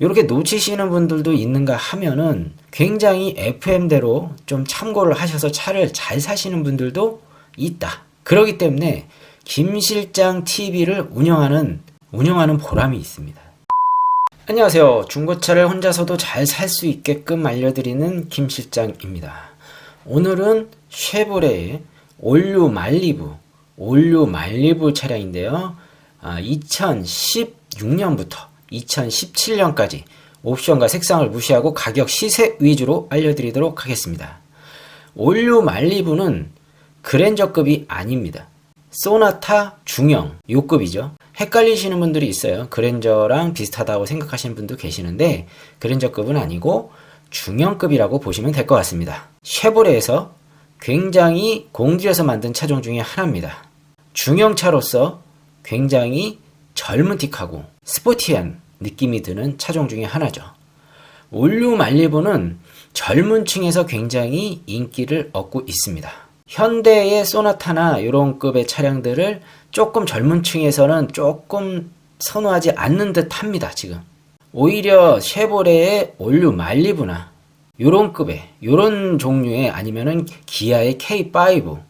이렇게 놓치시는 분들도 있는가 하면은 굉장히 FM대로 좀 참고를 하셔서 차를 잘 사시는 분들도 있다. 그렇기 때문에 김실장 TV를 운영하는 보람이 있습니다. 안녕하세요. 중고차를 혼자서도 잘 살 수 있게끔 알려드리는 김실장입니다. 오늘은 쉐보레의 올류 말리부 차량인데요. 2016년부터 2017년까지 옵션과 색상을 무시하고 가격 시세 위주로 알려드리도록 하겠습니다. 올류 말리부는 그랜저급이 아닙니다. 소나타 중형 요급이죠. 헷갈리시는 분들이 있어요. 그랜저랑 비슷하다고 생각하시는 분도 계시는데 그랜저급은 아니고 중형급이라고 보시면 될 것 같습니다. 쉐보레에서 굉장히 공들여서 만든 차종 중에 하나입니다. 중형차로서 굉장히 젊은틱하고 스포티한 느낌이 드는 차종 중에 하나죠. 올류 말리부는 젊은 층에서 굉장히 인기를 얻고 있습니다. 현대의 소나타나 이런 급의 차량들을 조금 젊은 층에서는 조금 선호하지 않는 듯 합니다, 지금. 오히려 쉐보레의 올류 말리부나 요런 급의, 요런 종류의 아니면은 기아의 K5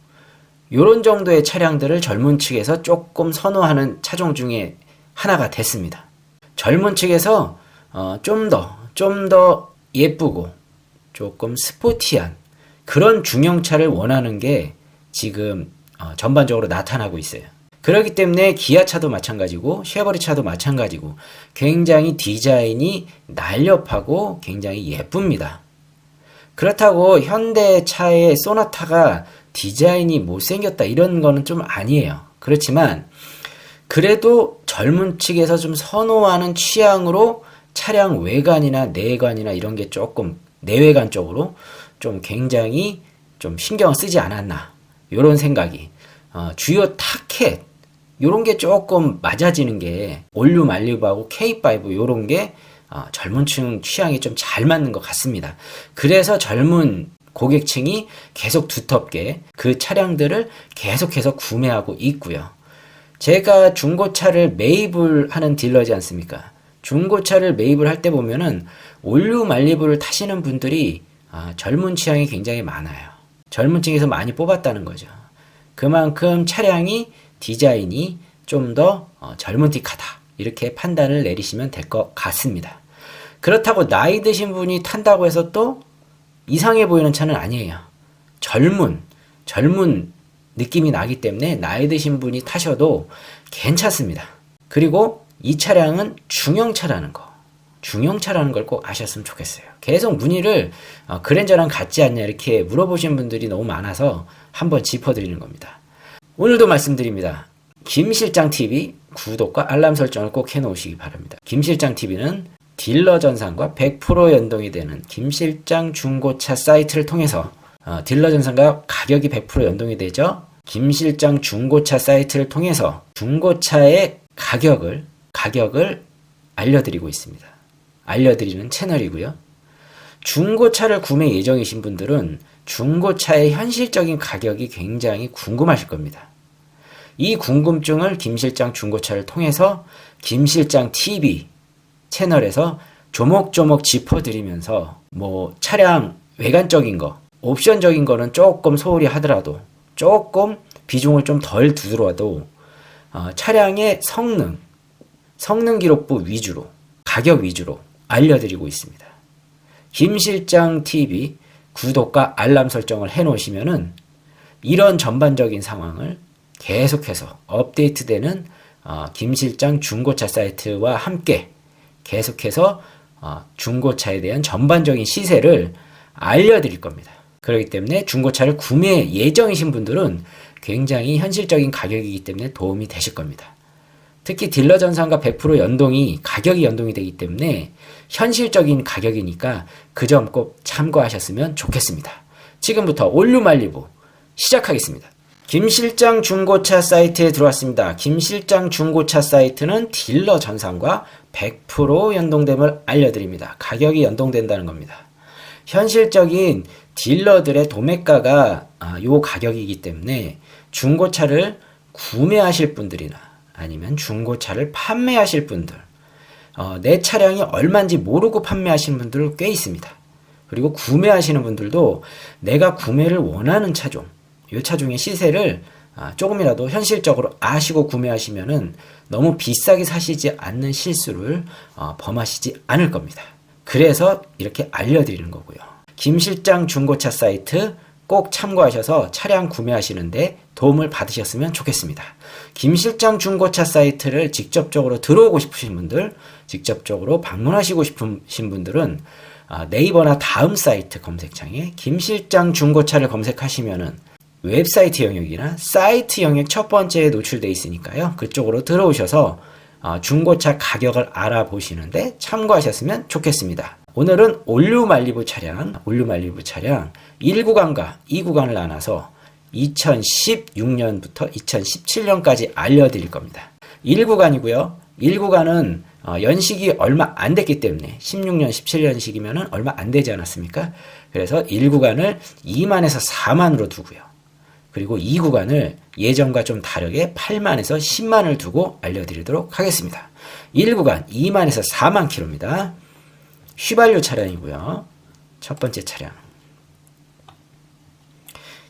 요런 정도의 차량들을 젊은 층에서 조금 선호하는 차종 중에 하나가 됐습니다. 젊은 층에서 좀 더 예쁘고 조금 스포티한 그런 중형차를 원하는 게 지금 전반적으로 나타나고 있어요. 그렇기 때문에 기아차도 마찬가지고 쉐보레 차도 마찬가지고 굉장히 디자인이 날렵하고 굉장히 예쁩니다. 그렇다고 현대차의 소나타가 디자인이 못생겼다 이런 거는 좀 아니에요. 그렇지만 그래도 젊은 층에서 좀 선호하는 취향으로 차량 외관이나 내관이나 이런 게 조금 내외관 쪽으로 좀 굉장히 좀 신경을 쓰지 않았나 이런 생각이 주요 타켓 요런 게 조금 맞아지는 게 올류 말리부하고 K5 요런 게 젊은 층 취향이 좀 잘 맞는 것 같습니다. 그래서 젊은 고객층이 계속 두텁게 그 차량들을 계속해서 구매하고 있고요. 제가 중고차를 매입을 하는 딜러지 않습니까? 중고차를 매입을 할 때 보면은 올류 말리부를 타시는 분들이 젊은 취향이 굉장히 많아요. 젊은 층에서 많이 뽑았다는 거죠. 그만큼 차량이 디자인이 좀 더 젊은틱하다 이렇게 판단을 내리시면 될 것 같습니다. 그렇다고 나이 드신 분이 탄다고 해서 또 이상해 보이는 차는 아니에요. 젊은 느낌이 나기 때문에 나이 드신 분이 타셔도 괜찮습니다. 그리고 이 차량은 중형차라는 걸 꼭 아셨으면 좋겠어요. 계속 문의를 그랜저랑 같지 않냐 이렇게 물어보시는 분들이 너무 많아서 한번 짚어드리는 겁니다. 오늘도 말씀드립니다. 김실장TV 구독과 알람 설정을 꼭 해놓으시기 바랍니다. 김실장TV는 딜러 전산과 100% 연동이 되는 김실장 중고차 사이트를 통해서 딜러 전산과 가격이 100% 연동이 되죠. 김실장 중고차 사이트를 통해서 중고차의 가격을 알려드리고 있습니다. 알려드리는 채널이고요. 중고차를 구매 예정이신 분들은 중고차의 현실적인 가격이 굉장히 궁금하실 겁니다. 이 궁금증을 김실장 중고차를 통해서 김실장 TV 채널에서 조목조목 짚어드리면서 뭐 차량 외관적인 거, 옵션적인 거는 조금 소홀히 하더라도 조금 비중을 좀 덜 두더라도 차량의 성능 기록부 위주로 가격 위주로 알려드리고 있습니다. 김실장 TV 구독과 알람 설정을 해놓으시면은 이런 전반적인 상황을 계속해서 업데이트되는 김실장 중고차 사이트와 함께 계속해서 중고차에 대한 전반적인 시세를 알려드릴 겁니다. 그렇기 때문에 중고차를 구매 예정이신 분들은 굉장히 현실적인 가격이기 때문에 도움이 되실 겁니다. 특히 딜러 전산과 100% 가격이 연동이 되기 때문에 현실적인 가격이니까 그 점 꼭 참고하셨으면 좋겠습니다. 지금부터 올류 말리부 시작하겠습니다. 김실장 중고차 사이트에 들어왔습니다. 김실장 중고차 사이트는 딜러 전산과 100% 연동됨을 알려드립니다. 가격이 연동된다는 겁니다. 현실적인 딜러들의 도매가가 요 가격이기 때문에 중고차를 구매하실 분들이나 아니면 중고차를 판매하실 분들 내 차량이 얼마인지 모르고 판매하시는 분들 꽤 있습니다. 그리고 구매하시는 분들도 내가 구매를 원하는 차종, 이 차종의 시세를 조금이라도 현실적으로 아시고 구매하시면은 너무 비싸게 사시지 않는 실수를 범하시지 않을 겁니다. 그래서 이렇게 알려드리는 거고요. 김 실장 중고차 사이트 꼭 참고하셔서 차량 구매하시는데 도움을 받으셨으면 좋겠습니다. 김 실장 중고차 사이트를 직접적으로 들어오고 싶으신 분들, 직접적으로 방문하시고 싶으신 분들은 네이버나 다음 사이트 검색창에 김 실장 중고차를 검색하시면은 웹사이트 영역이나 사이트 영역 첫 번째에 노출되어 있으니까요. 그쪽으로 들어오셔서 중고차 가격을 알아보시는데 참고하셨으면 좋겠습니다. 오늘은 올류 말리부 차량 1구간과 2구간을 나눠서 2016년부터 2017년까지 알려드릴 겁니다. 1구간이고요. 1구간은 연식이 얼마 안 됐기 때문에 16년, 17년식이면 얼마 안 되지 않았습니까? 그래서 1구간을 2만에서 4만으로 두고요. 그리고 2구간을 예전과 좀 다르게 8만에서 10만을 두고 알려드리도록 하겠습니다. 1구간 2만에서 4만 킬로입니다. 휘발유 차량이고요. 첫 번째 차량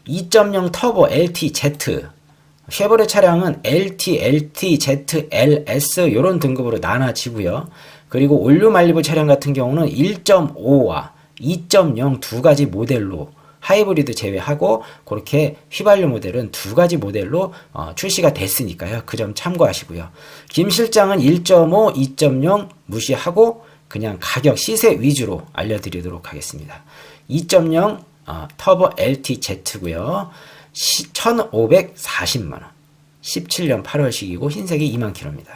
2.0 터보 LTZ. 쉐보레 차량은 LT, LTZ, LS 이런 등급으로 나눠지고요. 그리고 올류 말리부 차량 같은 경우는 1.5와 2.0 두 가지 모델로 하이브리드 제외하고 그렇게 휘발유 모델은 두 가지 모델로 출시가 됐으니까요. 그 점 참고하시고요. 김 실장은 1.5, 2.0 무시하고 그냥 가격 시세 위주로 알려드리도록 하겠습니다. 2.0 터보 LTZ고요. 1,540만원. 17년 8월식이고 흰색이 2만 킬로입니다.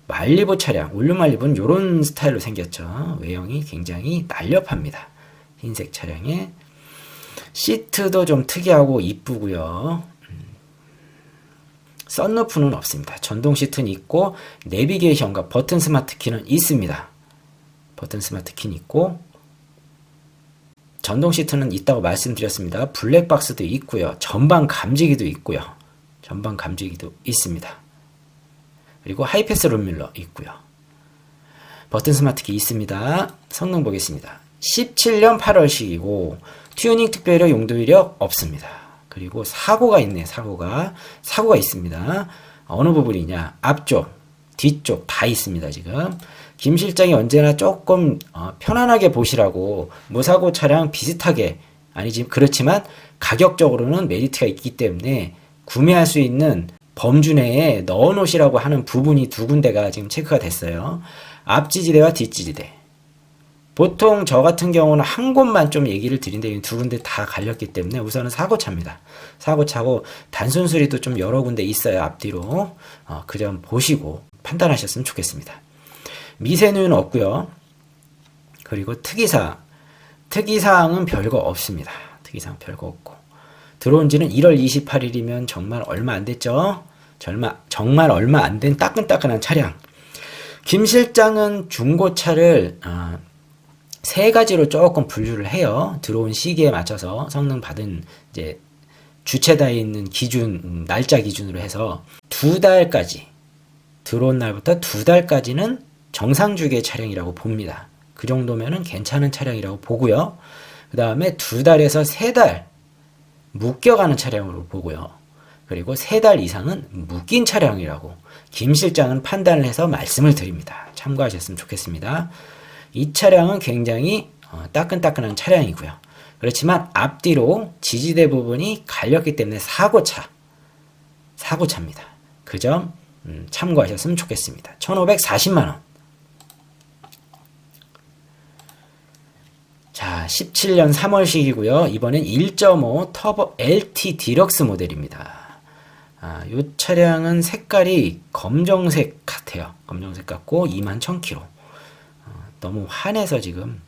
말리부 차량, 올류 말리부는 이런 스타일로 생겼죠. 외형이 굉장히 날렵합니다. 흰색 차량에 시트도 좀 특이하고 이쁘고요. 썬루프는 없습니다. 전동 시트는 있고 내비게이션과 버튼 스마트 키는 있습니다. 버튼 스마트 키는 있고 전동 시트는 있다고 말씀드렸습니다. 블랙박스도 있고요. 전방 감지기도 있고요. 전방 감지기도 있습니다. 그리고 하이패스 룸밀러 있고요. 버튼 스마트 키 있습니다. 성능 보겠습니다. 17년 8월식이고 튜닝 특별히 용도 이력 없습니다. 그리고 사고가 있네. 사고가 있습니다. 어느 부분이냐? 앞쪽, 뒤쪽 다 있습니다. 지금 김 실장이 언제나 조금 편안하게 보시라고 무사고 차량 비슷하게 아니지 그렇지만 가격적으로는 메리트가 있기 때문에 구매할 수 있는 범주 내에 넣어 놓으시라고 하는 부분이 두 군데가 지금 체크가 됐어요. 앞지지대와 뒷지지대. 보통 저 같은 경우는 한 곳만 좀 얘기를 드린데 두 군데 다 갈렸기 때문에 우선은 사고차입니다. 사고차고 단순 수리도 좀 여러 군데 있어요. 앞뒤로. 그 점 보시고 판단하셨으면 좋겠습니다. 미세누유는 없고요. 그리고 특이사항은 별거 없습니다. 특이사항 별거 없고 들어온 지는 1월 28일이면 정말 얼마 안 됐죠. 정말 얼마 안 된 따끈따끈한 차량. 김 실장은 중고차를 세 가지로 조금 분류를 해요. 들어온 시기에 맞춰서 성능 받은 이제 주체다에 있는 기준 날짜 기준으로 해서 2달까지 들어온 날부터 2달까지는 정상 주기의 차량이라고 봅니다. 그 정도면은 괜찮은 차량이라고 보고요. 그 다음에 2달에서 3달 묶여가는 차량으로 보고요. 그리고 3달 이상은 묶인 차량이라고 김 실장은 판단을 해서 말씀을 드립니다. 참고하셨으면 좋겠습니다. 이 차량은 굉장히 따끈따끈한 차량이고요. 그렇지만 앞뒤로 지지대 부분이 갈렸기 때문에 사고차입니다. 그 점 참고하셨으면 좋겠습니다. 1,540만원. 자, 17년 3월식이고요. 이번엔 1.5 터보 LT 디럭스 모델입니다. 이 차량은 색깔이 검정색 같아요. 검정색 같고 21,000km. 너무 환해서 지금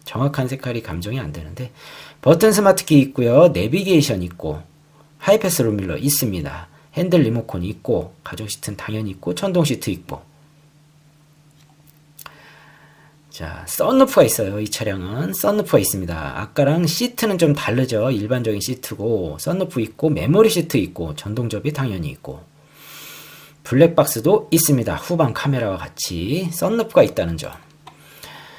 정확한 색깔이 감정이 안 되는데 버튼 스마트키 있고요. 내비게이션 있고 하이패스 룸밀러 있습니다. 핸들 리모컨이 있고 가죽 시트는 당연히 있고 천동 시트 있고 자, 썬루프가 있어요. 이 차량은 썬루프가 있습니다. 아까랑 시트는 좀 다르죠. 일반적인 시트고 썬루프 있고 메모리 시트 있고 전동 접이 당연히 있고 블랙박스도 있습니다. 후방 카메라와 같이 썬루프가 있다는 점.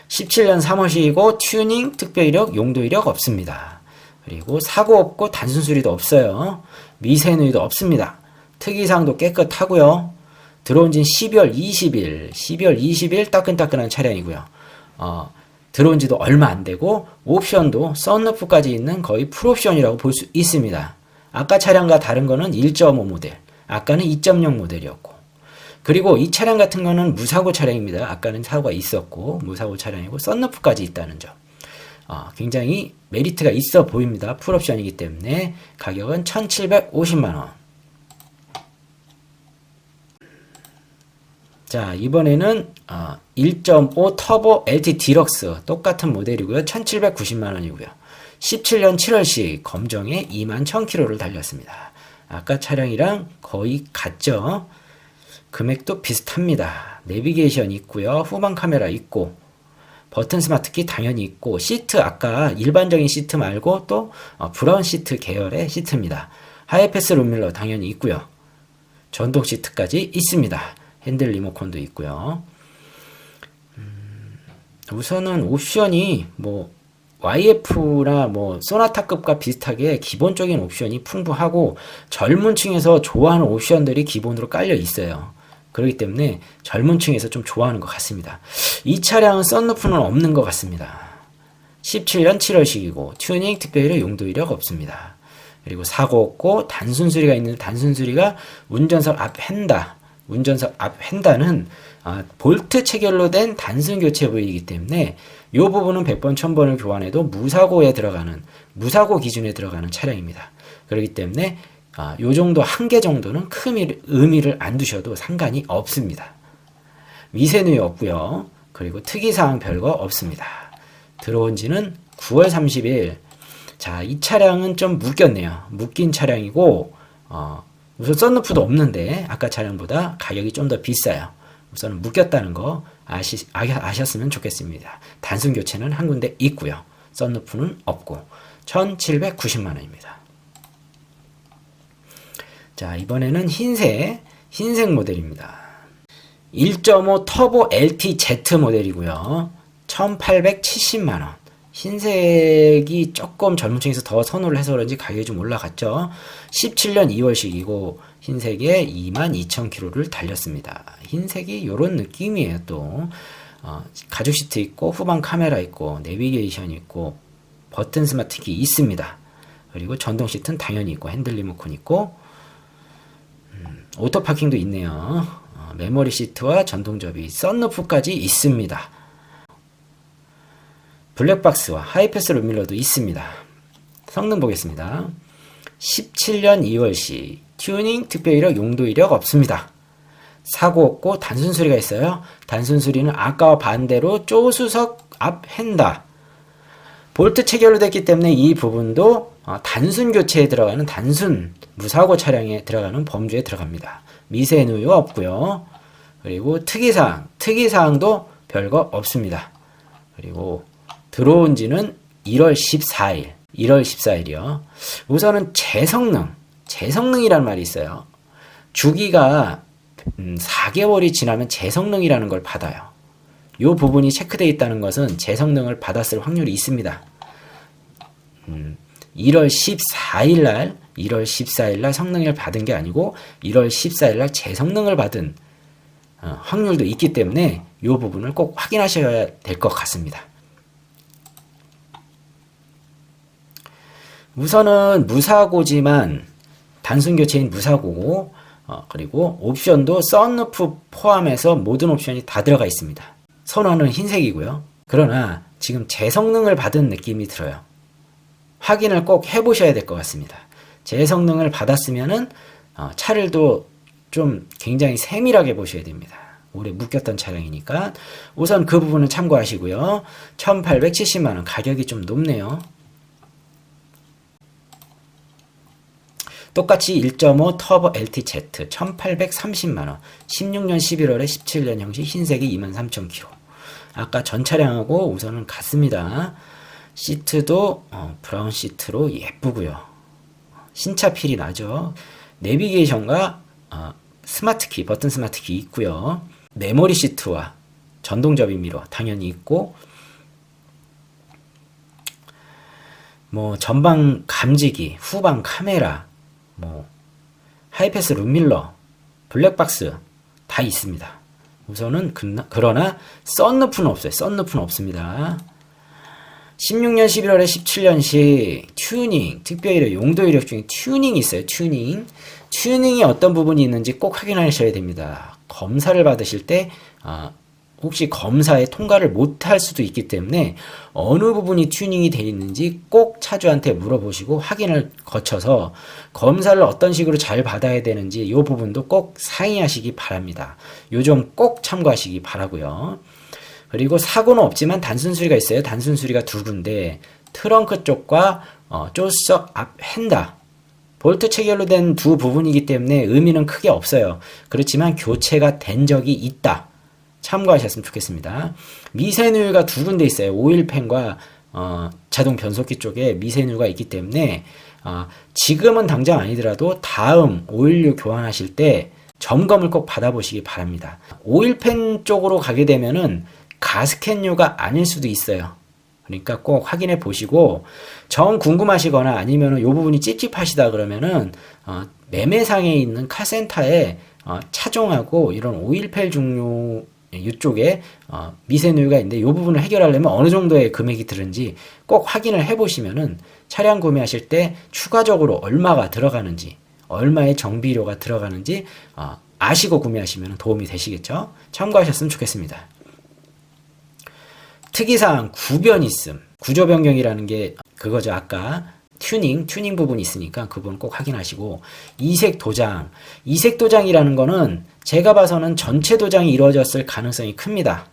17년 3월식이고 튜닝, 특별 이력, 용도 이력 없습니다. 그리고 사고 없고 단순 수리도 없어요. 미세 누유도 없습니다. 특이사항도 깨끗하고요. 들어온 지는 12월 20일 따끈따끈한 차량이고요. 들어온 지도 얼마 안 되고 옵션도 썬루프까지 있는 거의 풀옵션이라고 볼 수 있습니다. 아까 차량과 다른 거는 1.5 모델, 아까는 2.0 모델이었고, 그리고 이 차량 같은 거는 무사고 차량입니다. 아까는 사고가 있었고 무사고 차량이고 썬루프까지 있다는 점. 굉장히 메리트가 있어 보입니다. 풀옵션이기 때문에 가격은 1,750만원. 자, 이번에는 1.5 터보 LT 디럭스 똑같은 모델이고요. 1,790만원이고요. 17년 7월식 검정에 21,000km를 달렸습니다. 아까 차량이랑 거의 같죠? 금액도 비슷합니다. 내비게이션 있고요. 후방 카메라 있고 버튼 스마트키 당연히 있고 시트 아까 일반적인 시트 말고 또 브라운 시트 계열의 시트입니다. 하이패스 룸밀러 당연히 있고요. 전동 시트까지 있습니다. 핸들 리모컨도 있고요. 우선은 옵션이 뭐 YF나 뭐 소나타급과 비슷하게 기본적인 옵션이 풍부하고 젊은 층에서 좋아하는 옵션들이 기본으로 깔려 있어요. 그렇기 때문에 젊은 층에서 좀 좋아하는 것 같습니다. 이 차량은 썬루프는 없는 것 같습니다. 17년 7월식이고 튜닝, 특별히 용도 이력 없습니다. 그리고 사고 없고 단순 수리가 있는데 단순 수리가 운전석 앞 핸다. 운전석 앞 핸다는 볼트 체결로 된 단순 교체 부위이기 때문에 이 부분은 100번, 1000번을 교환해도 무사고에 들어가는, 무사고 기준에 들어가는 차량입니다. 그렇기 때문에 요 정도 한 개 정도는 큰 의미를 안 두셔도 상관이 없습니다. 미세누유 없고요. 그리고 특이사항 별거 없습니다. 들어온 지는 9월 30일. 자, 이 차량은 좀 묶였네요. 묶인 차량이고 우선 썬루프도 없는데 아까 차량보다 가격이 좀 더 비싸요. 우선은 묶였다는 거 아셨으면 좋겠습니다. 단순 교체는 한 군데 있고요. 썬루프는 없고 1,790만원입니다. 자, 이번에는 흰색 모델입니다. 1.5 터보 LTZ 모델이고요. 1,870만원. 흰색이 조금 젊은 층에서 더 선호를 해서 그런지 가격이 좀 올라갔죠. 17년 2월식이고 흰색에 22,000km를 달렸습니다. 흰색이 요런 느낌이에요. 또 가죽 시트 있고 후방 카메라 있고 내비게이션 있고 버튼 스마트키 있습니다. 그리고 전동 시트는 당연히 있고 핸들 리모컨 있고 오토 파킹도 있네요. 메모리 시트와 전동 접이, 썬루프까지 있습니다. 블랙박스와 하이패스 룸밀러도 있습니다. 성능 보겠습니다. 17년 2월식 튜닝, 특별 이력, 용도 이력 없습니다. 사고 없고 단순 수리가 있어요. 단순 수리는 아까와 반대로 조수석 앞 핸다. 볼트 체결로 됐기 때문에 이 부분도 단순 교체에 들어가는 단순 무사고 차량에 들어가는 범주에 들어갑니다. 미세 누유 없고요. 그리고 특이사항도 별거 없습니다. 그리고 들어온 지는 1월 14일이요. 우선은 재성능이라는 말이 있어요. 주기가 4개월이 지나면 재성능이라는 걸 받아요. 이 부분이 체크되어 있다는 것은 재성능을 받았을 확률이 있습니다. 1월 14일 날 성능을 받은 게 아니고 1월 14일 날 재성능을 받은 확률도 있기 때문에 이 부분을 꼭 확인하셔야 될 것 같습니다. 우선은 무사고지만 단순 교체인 무사고고 그리고 옵션도 썬루프 포함해서 모든 옵션이 다 들어가 있습니다. 선호는 흰색이고요. 그러나 지금 재성능을 받은 느낌이 들어요. 확인을 꼭 해보셔야 될 것 같습니다. 재성능을 받았으면은 차를 또 좀 굉장히 세밀하게 보셔야 됩니다. 오래 묶였던 차량이니까 우선 그 부분은 참고하시고요. 1,870만원 가격이 좀 높네요. 똑같이 1.5 터보 LTZ 1,830만원 16년 11월에 17년 형식 흰색이 23,000km. 아까 전 차량하고 우선은 같습니다. 시트도 브라운 시트로 예쁘고요. 신차 필이 나죠. 내비게이션과 스마트키, 버튼 스마트키 있고요. 메모리 시트와 전동 접이 미러 당연히 있고, 뭐 전방 감지기, 후방 카메라, 뭐 하이패스 룸밀러, 블랙박스 다 있습니다. 우선은 그러나 썬루프는 없어요. 썬루프는 없습니다. 16년 11월에 17년식 튜닝, 특별 용도 이력 중에 튜닝이 있어요. 튜닝이 어떤 부분이 있는지 꼭 확인하셔야 됩니다. 검사를 받으실 때 혹시 검사에 통과를 못할 수도 있기 때문에 어느 부분이 튜닝이 되어 있는지 꼭 차주한테 물어보시고 확인을 거쳐서 검사를 어떤 식으로 잘 받아야 되는지 이 부분도 꼭 상의하시기 바랍니다. 요 점 꼭 참고하시기 바라고요. 그리고 사고는 없지만 단순 수리가 있어요. 단순 수리가 두 군데, 트렁크 쪽과 조수석 앞 핸다, 볼트 체결로 된 두 부분이기 때문에 의미는 크게 없어요. 그렇지만 교체가 된 적이 있다, 참고하셨으면 좋겠습니다. 미세누유가 두 군데 있어요. 오일팬과 자동 변속기 쪽에 미세누유가 있기 때문에 지금은 당장 아니더라도 다음 오일류 교환하실 때 점검을 꼭 받아보시기 바랍니다. 오일팬 쪽으로 가게 되면은 가스켓류가 아닐 수도 있어요. 그러니까 꼭 확인해 보시고, 정 궁금하시거나 아니면 이 부분이 찝찝하시다 그러면은 매매상에 있는 카센터에 차종하고 이런 오일팬 종류 이쪽에 미세누유가 있는데 이 부분을 해결하려면 어느 정도의 금액이 드는지 꼭 확인을 해 보시면은 차량 구매하실 때 추가적으로 얼마가 들어가는지, 얼마의 정비료가 들어가는지 아시고 구매하시면 도움이 되시겠죠. 참고하셨으면 좋겠습니다. 특이사항 구변 있음, 구조 변경이라는 게 그거죠. 아까 튜닝 부분이 있으니까 그 부분 꼭 확인하시고, 이색 도장이라는 거는 제가 봐서는 전체 도장이 이루어졌을 가능성이 큽니다.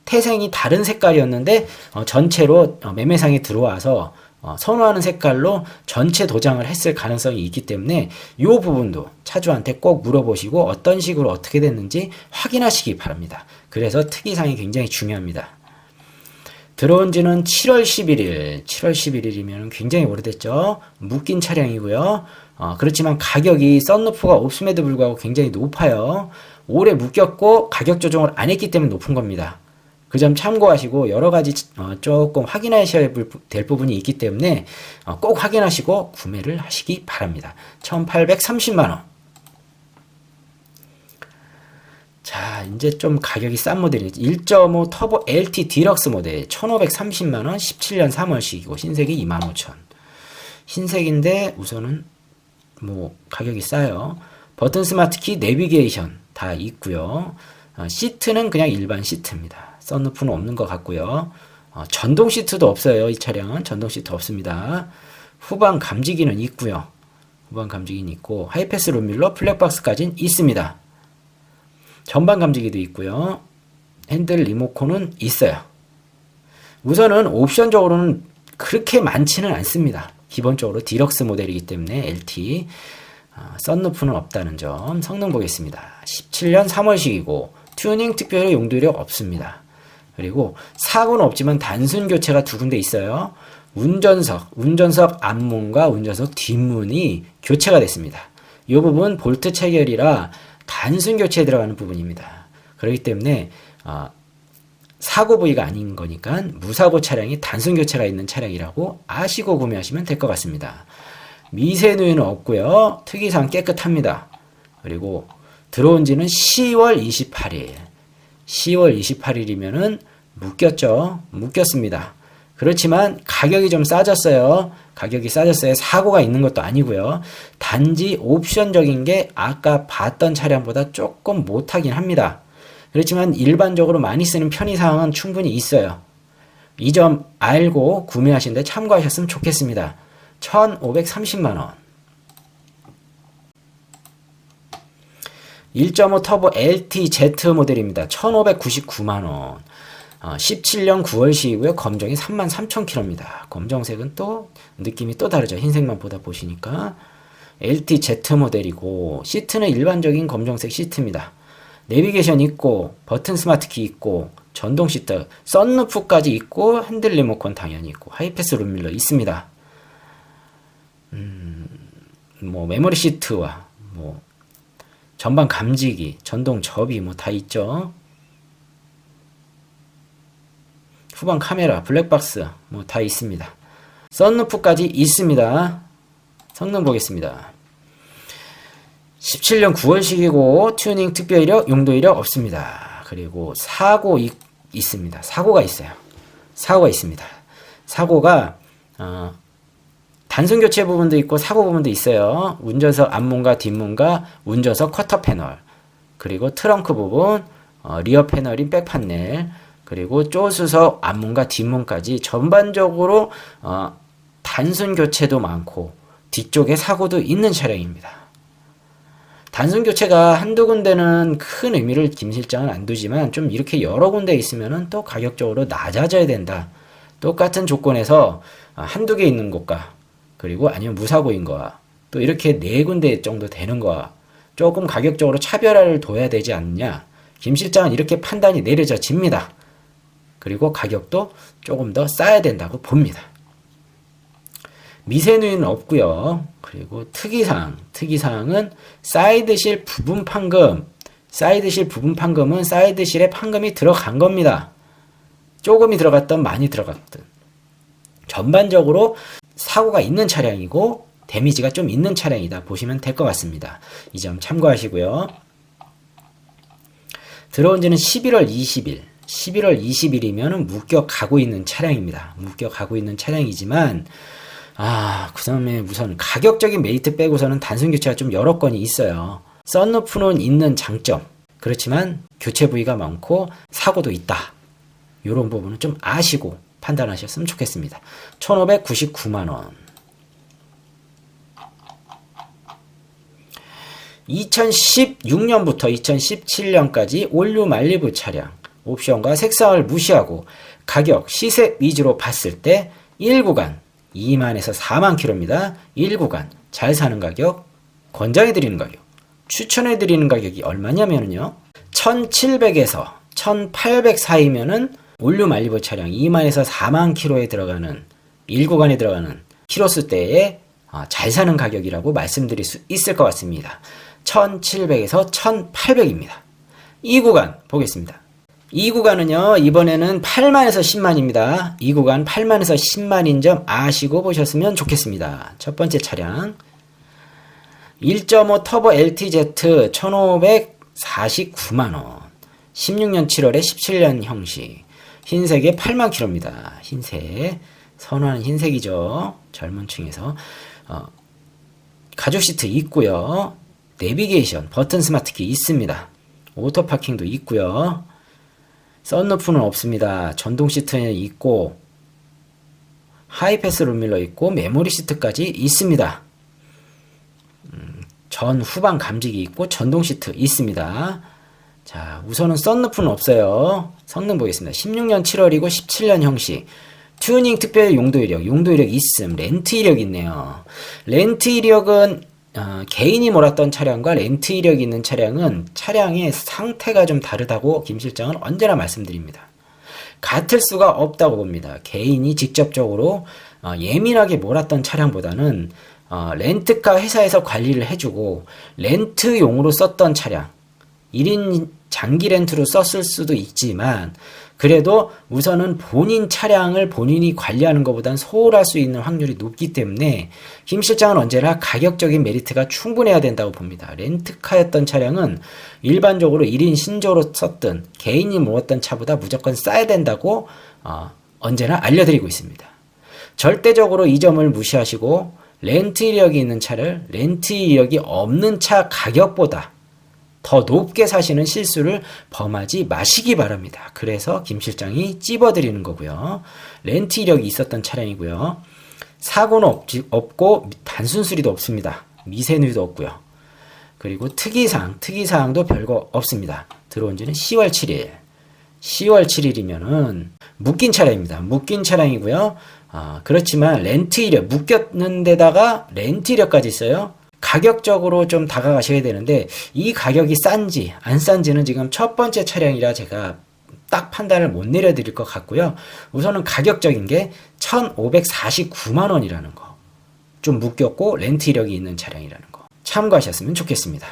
태생이 다른 색깔이었는데 전체로 매매상에 들어와서 선호하는 색깔로 전체 도장을 했을 가능성이 있기 때문에 이 부분도 차주한테 꼭 물어보시고 어떤 식으로 어떻게 됐는지 확인하시기 바랍니다. 그래서 특이사항이 굉장히 중요합니다. 들어온 지는 7월 11일이면 굉장히 오래됐죠. 묶인 차량이고요. 그렇지만 가격이 썬루프가 없음에도 불구하고 굉장히 높아요. 오래 묶였고 가격 조정을 안 했기 때문에 높은 겁니다. 그 점 참고하시고 여러 가지 조금 확인하셔야 될 부분이 있기 때문에 꼭 확인하시고 구매를 하시기 바랍니다. 1830만원. 자, 이제 좀 가격이 싼 모델이죠. 1.5 터보 LT 디럭스 모델 1530만원, 17년 3월식이고 신색이 25000. 흰색인데 우선은 뭐 가격이 싸요. 버튼 스마트키, 내비게이션 다 있고요. 시트는 그냥 일반 시트입니다. 썬루프는 없는 것 같고요. 전동 시트도 없어요. 이 차량은 전동 시트 없습니다. 후방 감지기는 있고요. 후방 감지기는 있고 하이패스 룸밀러, 블랙박스까지는 있습니다. 전방 감지기도 있고요. 핸들 리모컨은 있어요. 우선은 옵션적으로는 그렇게 많지는 않습니다. 기본적으로 디럭스 모델이기 때문에 LT 썬루프는 없다는 점. 성능 보겠습니다. 17년 3월식이고 튜닝 특별히 용도력 없습니다. 그리고 사고는 없지만 단순 교체가 두 군데 있어요. 운전석 앞문과 운전석 뒷문이 교체가 됐습니다. 이 부분 볼트 체결이라 단순 교체에 들어가는 부분입니다. 그렇기 때문에 사고 부위가 아닌 거니까 무사고 차량이 단순 교체가 있는 차량이라고 아시고 구매하시면 될 것 같습니다. 미세누유는 없고요. 특이사항 깨끗합니다. 그리고 들어온 지는 10월 28일. 10월 28일이면은 묶였죠. 묶였습니다. 그렇지만 가격이 좀 싸졌어요. 사고가 있는 것도 아니고요. 단지 옵션적인 게 아까 봤던 차량보다 조금 못하긴 합니다. 그렇지만 일반적으로 많이 쓰는 편의사항은 충분히 있어요. 이 점 알고 구매하시는데 참고하셨으면 좋겠습니다. 1530만원. 1.5 터보 LTZ 모델입니다. 1599만원. 17년 9월식이고요. 검정이 33,000km입니다. 검정색은 또 느낌이 또 다르죠. 흰색만 보다 보시니까. LTZ 모델이고 시트는 일반적인 검정색 시트입니다. 내비게이션 있고 버튼 스마트키 있고 전동 시트, 썬루프까지 있고 핸들 리모컨 당연히 있고 하이패스 룸밀러 있습니다. 뭐 메모리 시트와 뭐 전방 감지기, 전동 접이 뭐 다 있죠. 후방 카메라, 블랙박스 뭐 다 있습니다. 썬루프까지 있습니다. 성능 보겠습니다. 17년 9월식이고 튜닝 특별 이력, 용도 이력 없습니다. 그리고 사고 있습니다. 사고가 있어요. 사고가 있습니다. 사고가 단순 교체 부분도 있고 사고 부분도 있어요. 운전석 앞문과 뒷문과 운전석 쿼터 패널, 그리고 트렁크 부분, 리어 패널인 백 판넬, 그리고 조수석 앞문과 뒷문까지 전반적으로 단순 교체도 많고 뒤쪽에 사고도 있는 차량입니다. 단순 교체가 한두 군데는 큰 의미를 김 실장은 안 두지만 좀 이렇게 여러 군데 있으면은 또 가격적으로 낮아져야 된다. 똑같은 조건에서 한두 개 있는 것과 그리고 아니면 무사고인 거와 또 이렇게 네 군데 정도 되는 거와 조금 가격적으로 차별화를 둬야 되지 않느냐. 김 실장은 이렇게 판단이 내려집니다. 그리고 가격도 조금 더 싸야 된다고 봅니다. 미세누이는 없고요. 그리고 특이사항은 사이드실 부분 판금. 사이드실 부분 판금은 사이드실에 판금이 들어간 겁니다. 조금이 들어갔든 많이 들어갔든 전반적으로 사고가 있는 차량이고 데미지가 좀 있는 차량이다 보시면 될 것 같습니다. 이 점 참고하시고요. 들어온 지는 11월 20일. 11월 20일이면 무격하고 있는 차량입니다. 무격하고 있는 차량이지만 그 다음에 우선 가격적인 메리트 빼고서는 단순 교체가 좀 여러 건이 있어요. 썬루프는 있는 장점. 그렇지만 교체 부위가 많고 사고도 있다. 이런 부분은 좀 아시고 판단하셨으면 좋겠습니다. 1,599만원. 2016년부터 2017년까지 올류 말리부 차량, 옵션과 색상을 무시하고 가격, 시세 위주로 봤을 때 1구간 2만에서 4만 킬로입니다. 1구간 잘 사는 가격, 권장해드리는 가격, 추천해드리는 가격이 얼마냐면요. 1700에서 1800 사이면은 올류 말리부 차량 2만에서 4만 킬로에 들어가는 1구간에 들어가는 키로수대에 잘 사는 가격이라고 말씀드릴 수 있을 것 같습니다. 1700에서 1800입니다. 2구간 보겠습니다. 2구간은요, 이번에는 8만에서 10만입니다. 2구간 8만에서 10만인 점 아시고 보셨으면 좋겠습니다. 첫 번째 차량 1.5 터보 LTZ 1549만원 16년 7월에 17년 형식 흰색에 8만 킬로입니다. 흰색 선호하는 흰색이죠. 젊은 층에서 가죽 시트 있고요. 내비게이션 버튼 스마트키 있습니다. 오토 파킹도 있고요. 썬루프는 없습니다. 전동 시트는 있고 하이패스 룸밀러 있고 메모리 시트까지 있습니다. 전 후방 감지기 있고 전동 시트 있습니다. 자, 우선은 썬루프는 없어요. 성능 보겠습니다. 16년 7월이고 17년 형식 튜닝 특별 용도 이력 있음. 렌트 이력 있네요. 렌트 이력은 개인이 몰았던 차량과 렌트 이력이 있는 차량은 차량의 상태가 좀 다르다고 김 실장은 언제나 말씀드립니다. 같을 수가 없다고 봅니다. 개인이 직접적으로 예민하게 몰았던 차량보다는 렌트카 회사에서 관리를 해주고 렌트용으로 썼던 차량 1인 장기 렌트로 썼을 수도 있지만 그래도 우선은 본인 차량을 본인이 관리하는 것보단 소홀할 수 있는 확률이 높기 때문에 김 실장은 언제나 가격적인 메리트가 충분해야 된다고 봅니다. 렌트카였던 차량은 일반적으로 1인 신조로 썼던 개인이 모았던 차보다 무조건 싸야 된다고 언제나 알려드리고 있습니다. 절대적으로 이 점을 무시하시고 렌트 이력이 있는 차를 렌트 이력이 없는 차 가격보다 더 높게 사시는 실수를 범하지 마시기 바랍니다. 그래서 김 실장이 찝어드리는 거고요. 렌트 이력이 있었던 차량이고요. 사고는 없고 단순 수리도 없습니다. 미세누이도 없고요. 그리고 특이사항도 별거 없습니다. 들어온 지는 10월 7일. 10월 7일이면은 묶인 차량입니다. 묶인 차량이고요. 그렇지만 렌트 이력, 묶였는 데다가 렌트 이력까지 있어요. 가격적으로 좀 다가가셔야 되는데 이 가격이 싼지 안 싼지는 지금 첫 번째 차량이라 제가 딱 판단을 못 내려드릴 것 같고요. 우선은 가격적인 게 1,549만원이라는 거. 좀 묶였고 렌트 이력이 있는 차량이라는 거. 참고하셨으면 좋겠습니다.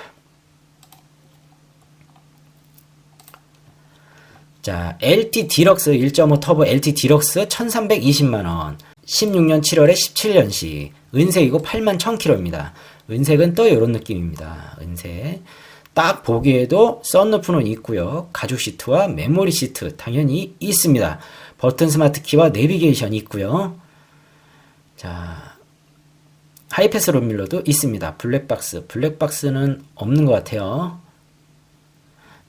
자, LT 디럭스 1.5 터보 LT 디럭스 1320만원. 16년 7월에 17년식. 은색이고 8만 1000km입니다. 은색은 또 이런 느낌입니다. 은색. 딱 보기에도 썬루프는 있고요. 가죽 시트와 메모리 시트 당연히 있습니다. 버튼 스마트 키와 내비게이션 있고요. 자, 하이패스 룸밀러도 있습니다. 블랙박스. 블랙박스는 없는 것 같아요.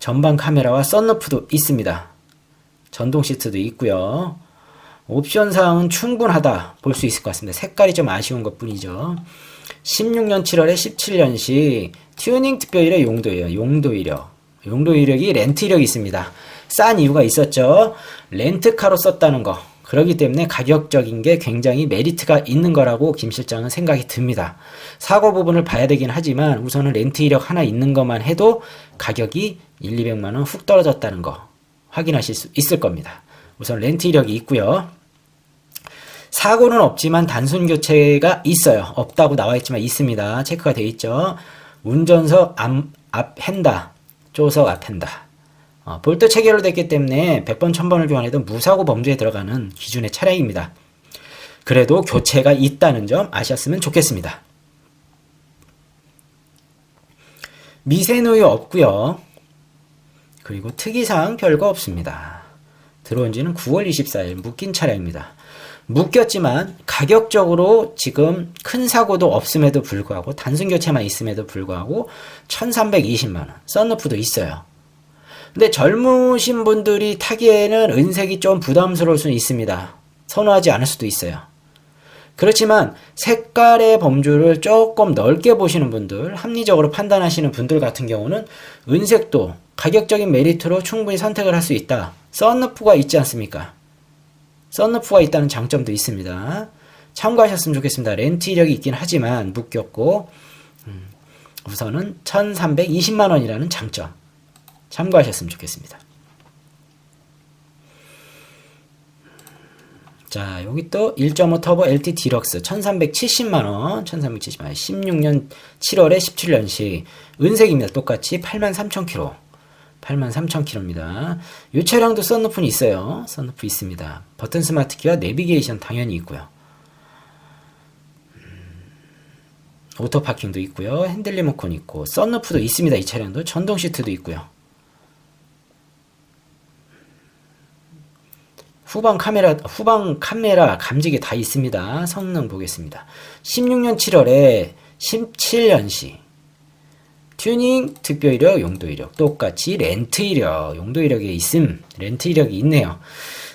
전방 카메라와 썬루프도 있습니다. 전동 시트도 있고요. 옵션 사항은 충분하다 볼 수 있을 것 같습니다. 색깔이 좀 아쉬운 것 뿐이죠. 16년 7월에 17년식 튜닝 특별일의 용도 이력. 용도 이력이 렌트 이력이 있습니다. 싼 이유가 있었죠. 렌트카로 썼다는 거. 그렇기 때문에 가격적인 게 굉장히 메리트가 있는 거라고 김 실장은 생각이 듭니다. 사고 부분을 봐야 되긴 하지만 우선은 렌트 이력 하나 있는 것만 해도 가격이 1,200만원 훅 떨어졌다는 거 확인하실 수 있을 겁니다. 우선 렌트 이력이 있고요. 사고는 없지만 단순 교체가 있어요. 없다고 나와 있지만 있습니다. 체크가 되어 있죠. 운전석 앞 핸다, 조석 앞 핸다. 볼트 체결됐기 때문에 100번 1000번을 교환해도 무사고 범주에 들어가는 기준의 차량입니다. 그래도 교체가 있다는 점 아셨으면 좋겠습니다. 미세누유 없고요. 그리고 특이사항 별거 없습니다. 들어온 지는 9월 24일 묶인 차량입니다. 묶였지만 가격적으로 지금 큰 사고도 없음에도 불구하고 단순 교체만 있음에도 불구하고 1320만원. 썬루프도 있어요. 근데 젊으신 분들이 타기에는 은색이 좀 부담스러울 수는 있습니다. 선호하지 않을 수도 있어요. 그렇지만 색깔의 범주를 조금 넓게 보시는 분들, 합리적으로 판단하시는 분들 같은 경우는 은색도 가격적인 메리트로 충분히 선택을 할 수 있다. 썬루프가 있지 않습니까? 썬루프가 있다는 장점도 있습니다. 참고하셨으면 좋겠습니다. 렌트 이력이 있긴 하지만 묶였고 우선은 1320만원이라는 장점 참고하셨으면 좋겠습니다. 자, 여기 또 1.5 터보 LT 디럭스 1370만원 16년 7월에 17년식 은색입니다. 똑같이 83,000km 83,000km입니다. 이 차량도 썬루프는 있어요. 썬루프 있습니다. 버튼 스마트 키와 내비게이션 당연히 있고요. 오토 파킹도 있고요. 핸들 리모컨 있고 썬루프도 있습니다. 이 차량도 전동 시트도 있고요. 후방 카메라 감지기 다 있습니다. 성능 보겠습니다. 16년 7월에 17년식 튜닝 특별 이력, 용도 이력 똑같이 렌트 이력, 용도 이력에 있음. 렌트 이력이 있네요.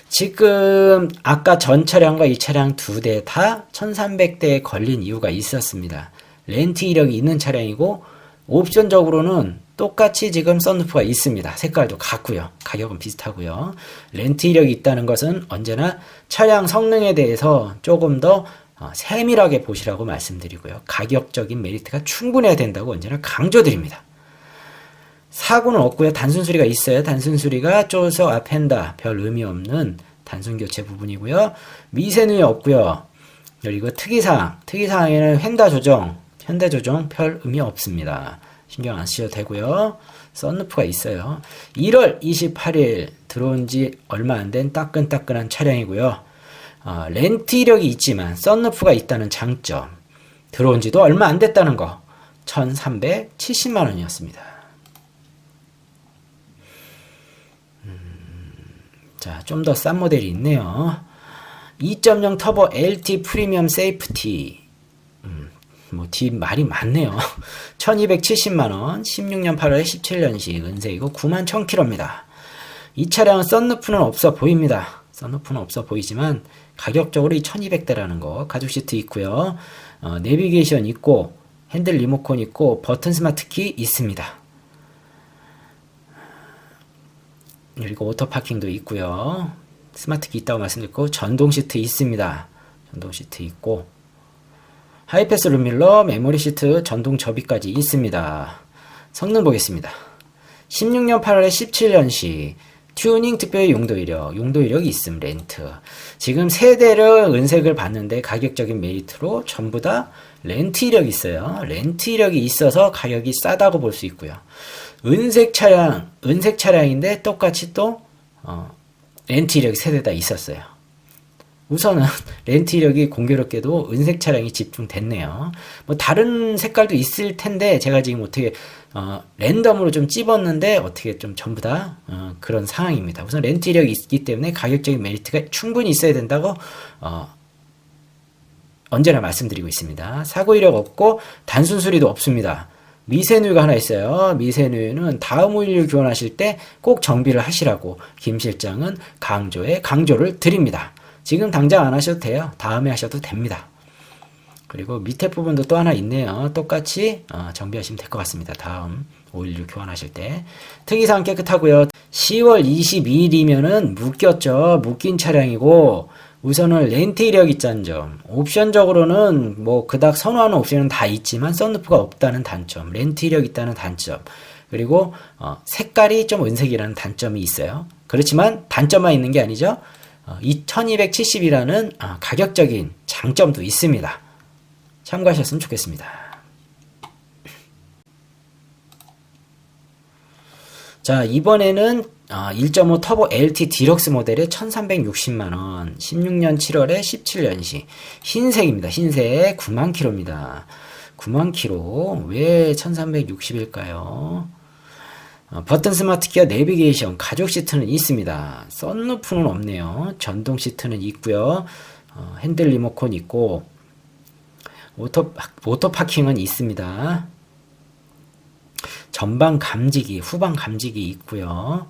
지금 아까 전 차량과 이 차량 두 대 다 1300대에 걸린 이유가 있었습니다. 렌트 이력이 있는 차량이고 옵션적으로는 똑같이 지금 썬루프가 있습니다. 색깔도 같고요. 가격은 비슷하고요. 렌트 이력이 있다는 것은 언제나 차량 성능에 대해서 조금 더 세밀하게 보시라고 말씀드리고요. 가격적인 메리트가 충분해야 된다고 언제나 강조드립니다. 사고는 없고요. 단순 수리가 있어요. 단순 수리가 조석 앞 핸다 별 의미 없는 단순 교체 부분이고요. 미세누유 없고요. 그리고 특이사항에는 현대 조정 별 의미 없습니다. 신경 안 쓰셔도 되고요. 썬루프가 있어요. 1월 28일 들어온 지 얼마 안 된 따끈따끈한 차량이고요. 렌트 이력이 있지만 썬루프가 있다는 장점. 들어온 지도 얼마 안 됐다는 거. 1370만원이었습니다. 자, 좀 더 싼 모델이 있네요. 2.0 터보 LT 프리미엄 세이프티. 뒤 말이 많네요. 1270만원, 16년 8월에 17년식, 은색이고 91,000km입니다. 이 차량은 썬루프는 없어 보입니다. 썬루프는 없어 보이지만, 가격적으로 이 1200대라는 거, 가죽 시트 있고요. 내비게이션 있고, 핸들 리모컨 있고, 버튼 스마트 키 있습니다. 그리고 오토 파킹도 있고요. 스마트 키 있다고 말씀드렸고, 전동 시트 있습니다. 전동 시트 있고, 하이패스 룸밀러, 메모리 시트, 전동 접이까지 있습니다. 성능 보겠습니다. 16년 8월에 17년식 튜닝 특별 용도 이력이 있음. 렌트. 지금 세 대를 은색을 봤는데 가격적인 메리트로 전부 다 렌트 이력이 있어요. 렌트 이력이 있어서 가격이 싸다고 볼 수 있고요. 은색 차량인데 똑같이 또 렌트 이력이 세대다 있었어요. 우선은 렌트 이력이 공교롭게도 은색 차량이 집중됐네요. 뭐 다른 색깔도 있을 텐데 제가 지금 어떻게 랜덤으로 좀 찝었는데 어떻게 좀 전부 다 그런 상황입니다. 우선 렌트 이력이 있기 때문에 가격적인 메리트가 충분히 있어야 된다고 언제나 말씀드리고 있습니다. 사고 이력 없고 단순 수리도 없습니다. 미세누유가 하나 있어요. 미세누유는 다음 오일류 교환하실 때 꼭 정비를 하시라고 김 실장은 강조를 드립니다. 지금 당장 안 하셔도 돼요. 다음에 하셔도 됩니다. 그리고 밑에 부분도 또 하나 있네요. 똑같이 정비하시면 될 것 같습니다. 다음 오일류 교환하실 때. 특이사항 깨끗하고요. 10월 22일이면은 묶였죠. 묶인 차량이고 우선은 렌트 이력 있다는 점. 옵션적으로는 뭐 그닥 선호하는 옵션은 다 있지만 썬루프가 없다는 단점. 렌트 이력 있다는 단점. 그리고 색깔이 좀 은색이라는 단점이 있어요. 그렇지만 단점만 있는 게 아니죠. 2270이라는 가격적인 장점도 있습니다. 참고하셨으면 좋겠습니다. 자, 이번에는 1.5 터보 LT 디럭스 모델의 1360만원 16년 7월에 17년식 흰색입니다. 흰색 9만 킬로입니다. 9만 킬로 왜 1360일까요? 버튼 스마트 기어 내비게이션 가죽 시트는 있습니다. 썬루프는 없네요. 전동 시트는 있고요. 핸들 리모컨 있고 오토 파킹은 있습니다. 전방 감지기, 후방 감지기 있고요.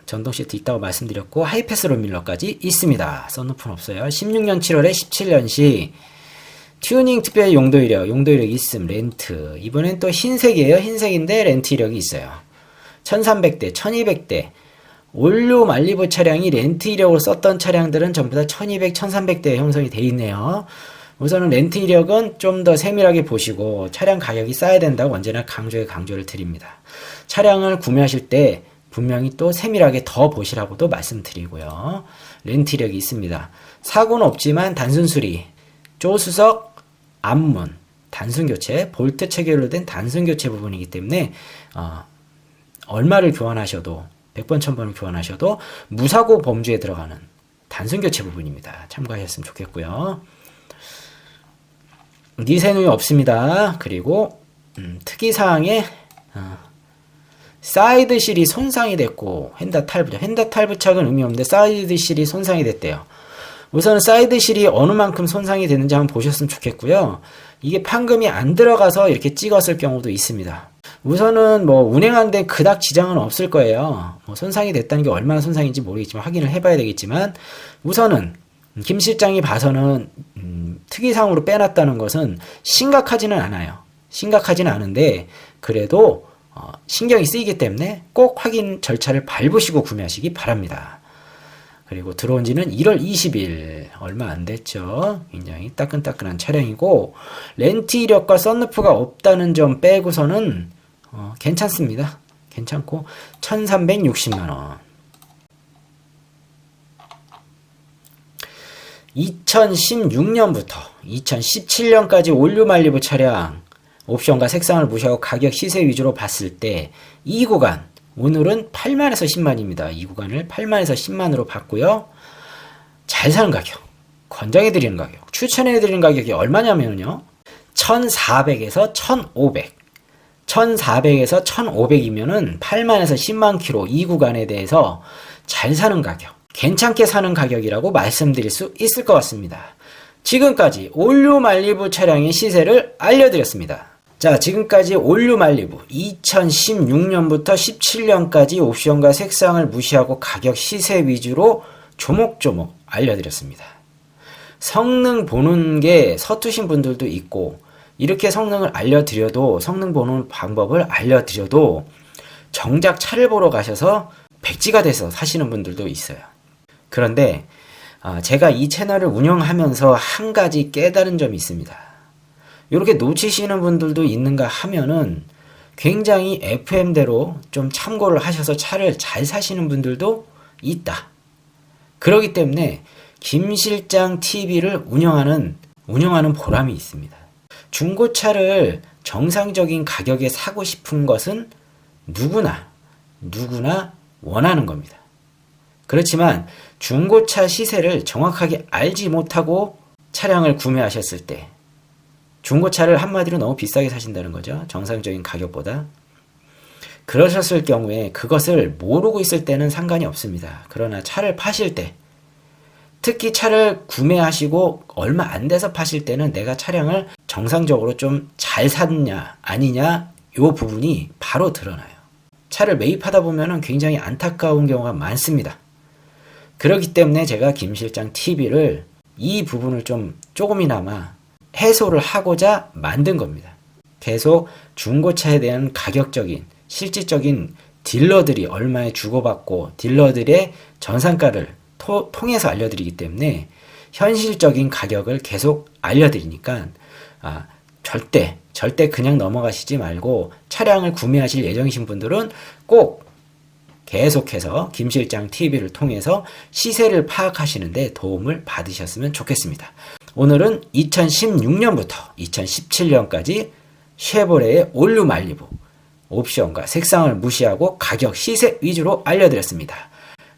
전동 시트 있다고 말씀드렸고 하이패스 롤밀러까지 있습니다. 썬루프는 없어요. 16년 7월에 17년식 튜닝 특별 용도 이력 있음, 렌트. 이번엔 또 흰색이에요. 흰색인데 렌트 이력이 있어요. 1300대, 1200대. 올류 말리부 차량이 렌트 이력으로 썼던 차량들은 전부 다 1200, 1300대에 형성이 되어 있네요. 우선은 렌트 이력은 좀 더 세밀하게 보시고 차량 가격이 싸야 된다고 언제나 강조를 드립니다. 차량을 구매하실 때 분명히 또 세밀하게 더 보시라고도 말씀드리고요. 렌트 이력이 있습니다. 사고는 없지만 단순 수리, 조수석, 앞문, 단순 교체, 볼트 체결로 된 단순 교체 부분이기 때문에 얼마를 교환하셔도 100번, 1000번을 교환하셔도 무사고 범주에 들어가는 단순 교체 부분입니다. 참고하셨으면 좋겠고요. 미세누유 없습니다. 그리고 특이사항에 사이드실이 손상이 됐고 휀다 탈부착은 의미 없는데 사이드실이 손상이 됐대요. 우선 사이드실이 어느 만큼 손상이 되는지 한번 보셨으면 좋겠고요. 이게 판금이 안 들어가서 이렇게 찍었을 경우도 있습니다. 우선은 뭐 운행하는데 그닥 지장은 없을 거예요. 뭐 손상이 됐다는 게 얼마나 손상인지 모르겠지만 확인을 해봐야 되겠지만 우선은 김 실장이 봐서는 특이사항으로 빼놨다는 것은 심각하지는 않아요. 심각하지는 않은데 그래도 신경이 쓰이기 때문에 꼭 확인 절차를 밟으시고 구매하시기 바랍니다. 그리고 들어온 지는 1월 20일 얼마 안 됐죠. 굉장히 따끈따끈한 차량이고 렌트 이력과 썬루프가 없다는 점 빼고서는 괜찮습니다. 괜찮고 1360만원 2016년부터 2017년까지 올류 말리부 차량 옵션과 색상을 무시하고 가격 시세 위주로 봤을 때 이 구간 오늘은 8만에서 10만입니다. 이 구간을 8만에서 10만으로 봤고요. 잘 사는 가격, 권장해드리는 가격, 추천해드리는 가격이 얼마냐면요. 1400에서 1500. 1400에서 1500이면은 8만에서 10만 킬로 이 구간에 대해서 잘 사는 가격, 괜찮게 사는 가격이라고 말씀드릴 수 있을 것 같습니다. 지금까지 올류 말리부 차량의 시세를 알려드렸습니다. 자, 지금까지 올류 말리부 2016년부터 17년까지 옵션과 색상을 무시하고 가격 시세 위주로 조목조목 알려드렸습니다. 성능 보는 게 서투신 분들도 있고 이렇게 성능을 알려드려도 성능 보는 방법을 알려드려도 정작 차를 보러 가셔서 백지가 돼서 사시는 분들도 있어요. 그런데 제가 이 채널을 운영하면서 한 가지 깨달은 점이 있습니다. 이렇게 놓치시는 분들도 있는가 하면은 굉장히 FM대로 좀 참고를 하셔서 차를 잘 사시는 분들도 있다. 그렇기 때문에 김 실장 TV를 운영하는 보람이 있습니다. 중고차를 정상적인 가격에 사고 싶은 것은 누구나 원하는 겁니다. 그렇지만 중고차 시세를 정확하게 알지 못하고 차량을 구매하셨을 때 중고차를 한마디로 너무 비싸게 사신다는 거죠. 정상적인 가격보다. 그러셨을 경우에 그것을 모르고 있을 때는 상관이 없습니다. 그러나 차를 파실 때, 특히 차를 구매하시고 얼마 안 돼서 파실 때는 내가 차량을 정상적으로 좀 잘 샀냐 아니냐 요 부분이 바로 드러나요. 차를 매입하다 보면 굉장히 안타까운 경우가 많습니다. 그렇기 때문에 제가 김 실장 TV를 이 부분을 좀 조금이나마 해소를 하고자 만든 겁니다. 계속 중고차에 대한 가격적인 실질적인 딜러들이 얼마에 주고받고 딜러들의 전산가를 통해서 알려드리기 때문에 현실적인 가격을 계속 알려드리니까 절대 그냥 넘어가시지 말고 차량을 구매하실 예정이신 분들은 꼭 계속해서 김실장 TV를 통해서 시세를 파악하시는데 도움을 받으셨으면 좋겠습니다. 오늘은 2016년부터 2017년까지 쉐보레의 올류 말리부 옵션과 색상을 무시하고 가격 시세 위주로 알려드렸습니다.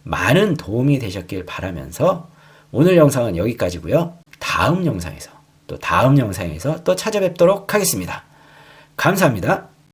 많은 도움이 되셨길 바라면서 오늘 영상은 여기까지고요. 다음 영상에서 또 찾아뵙도록 하겠습니다. 감사합니다.